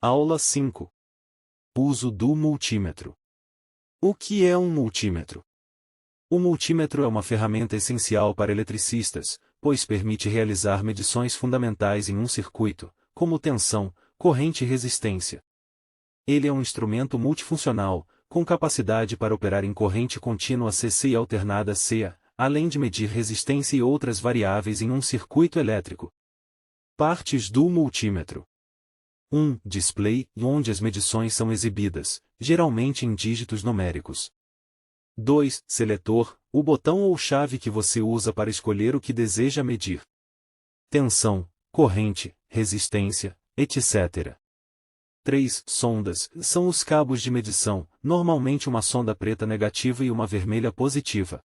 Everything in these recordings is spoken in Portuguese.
Aula 5. Uso do multímetro. O que é um multímetro? O multímetro é uma ferramenta essencial para eletricistas, pois permite realizar medições fundamentais em um circuito, como tensão, corrente e resistência. Ele é um instrumento multifuncional, com capacidade para operar em corrente contínua CC e alternada CA, além de medir resistência e outras variáveis em um circuito elétrico. Partes do multímetro. 1. Display, onde as medições são exibidas, geralmente em dígitos numéricos. 2. Seletor, o botão ou chave que você usa para escolher o que deseja medir. Tensão, corrente, resistência, etc. 3. Sondas, são os cabos de medição, normalmente uma sonda preta negativa e uma vermelha positiva.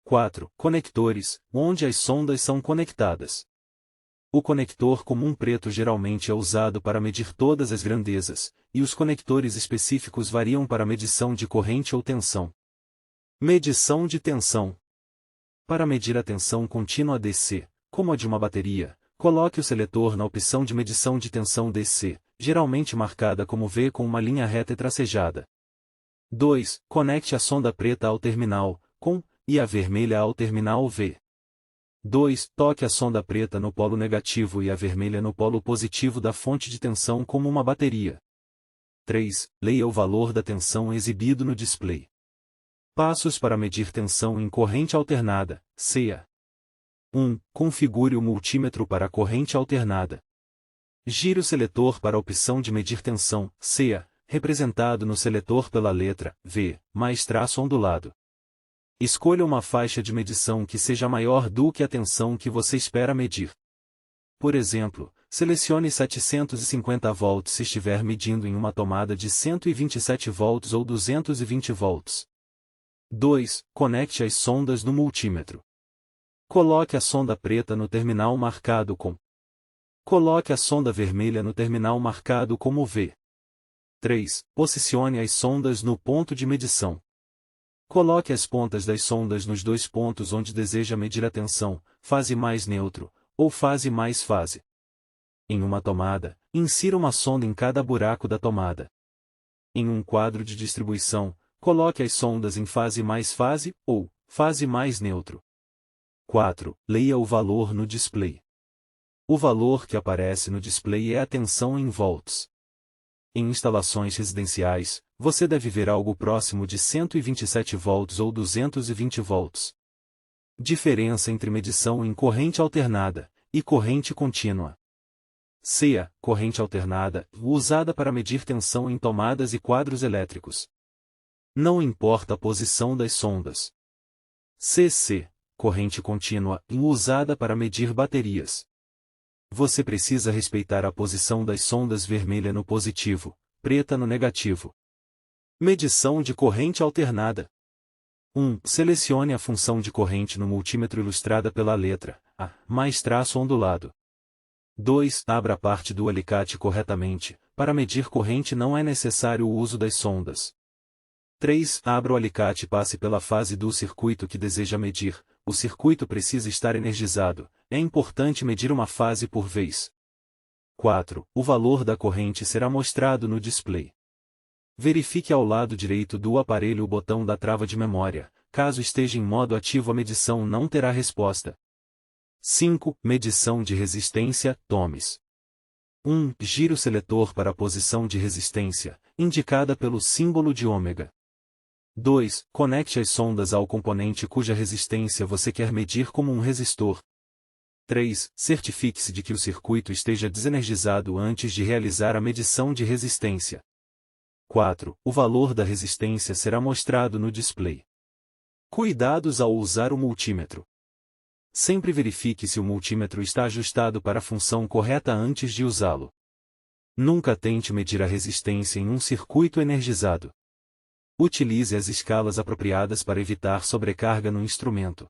4. Conectores, onde as sondas são conectadas. O conector comum preto geralmente é usado para medir todas as grandezas, e os conectores específicos variam para medição de corrente ou tensão. Medição de tensão. Para medir a tensão contínua DC, como a de uma bateria, coloque o seletor na opção de medição de tensão DC, geralmente marcada como V com uma linha reta e tracejada. 2. Conecte a sonda preta ao terminal, com, e a vermelha ao terminal V. 2. Toque a sonda preta no polo negativo e a vermelha no polo positivo da fonte de tensão como uma bateria. 3. Leia o valor da tensão exibido no display. Passos para medir tensão em corrente alternada, CA. 1. Configure o multímetro para a corrente alternada. Gire o seletor para a opção de medir tensão, CA, representado no seletor pela letra V, mais traço ondulado. Escolha uma faixa de medição que seja maior do que a tensão que você espera medir. Por exemplo, selecione 750 volts se estiver medindo em uma tomada de 127 volts ou 220 volts. 2. Conecte as sondas no multímetro. Coloque a sonda preta no terminal marcado com. Coloque a sonda vermelha no terminal marcado como V. 3. Posicione as sondas no ponto de medição. Coloque as pontas das sondas nos dois pontos onde deseja medir a tensão, fase mais neutro, ou fase mais fase. Em uma tomada, insira uma sonda em cada buraco da tomada. Em um quadro de distribuição, coloque as sondas em fase mais fase, ou fase mais neutro. 4. Leia o valor no display. O valor que aparece no display é a tensão em volts. Em instalações residenciais, você deve ver algo próximo de 127 volts ou 220 volts. Diferença entre medição em corrente alternada e corrente contínua. CA, corrente alternada, usada para medir tensão em tomadas e quadros elétricos. Não importa a posição das sondas. CC, corrente contínua, usada para medir baterias. Você precisa respeitar a posição das sondas vermelha no positivo, preta no negativo. Medição de corrente alternada. 1. Selecione a função de corrente no multímetro ilustrada pela letra A, mais traço ondulado. 2. Abra a parte do alicate corretamente. Para medir corrente não é necessário o uso das sondas. 3. Abra o alicate e passe pela fase do circuito que deseja medir. O circuito precisa estar energizado. É importante medir uma fase por vez. 4. O valor da corrente será mostrado no display. Verifique ao lado direito do aparelho o botão da trava de memória. Caso esteja em modo ativo, a medição não terá resposta. 5. Medição de resistência, tomes. 1. Gire o seletor para a posição de resistência, indicada pelo símbolo de ômega. 2. Conecte as sondas ao componente cuja resistência você quer medir como um resistor. 3. Certifique-se de que o circuito esteja desenergizado antes de realizar a medição de resistência. 4. O valor da resistência será mostrado no display. Cuidados ao usar o multímetro. Sempre verifique se o multímetro está ajustado para a função correta antes de usá-lo. Nunca tente medir a resistência em um circuito energizado. Utilize as escalas apropriadas para evitar sobrecarga no instrumento.